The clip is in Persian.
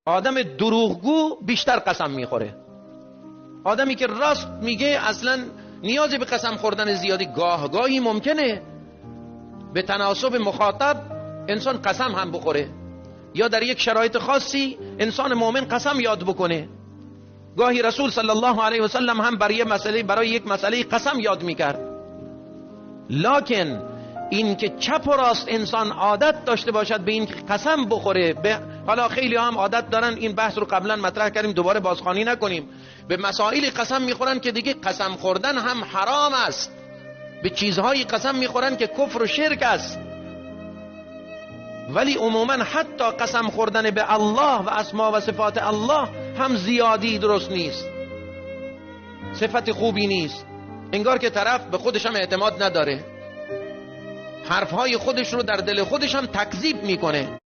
آدم دروغگو بیشتر قسم میخوره. آدمی که راست میگه اصلا نیازی به قسم خوردن زیادی گاهی ممکنه به تناسب مخاطب انسان قسم هم بخوره، یا در یک شرایط خاصی انسان مؤمن قسم یاد بکنه. گاهی رسول صلی الله علیه و سلم هم برای یک مسئله قسم یاد میکرد. لکن این که چپ و راست انسان عادت داشته باشد به این قسم بخوره، حالا خیلی هم عادت دارن، این بحث رو قبلا مطرح کردیم دوباره بازخوانی نکنیم، به مسائل قسم میخورن که دیگه قسم خوردن هم حرام است، به چیزهایی قسم میخورن که کفر و شرک است. ولی عموما حتی قسم خوردن به الله و اسما و صفات الله هم زیادی درست نیست، صفت خوبی نیست. انگار که طرف به خودش هم اعتماد نداره، حرفهای خودش رو در دل خودش هم تکذیب میکنه.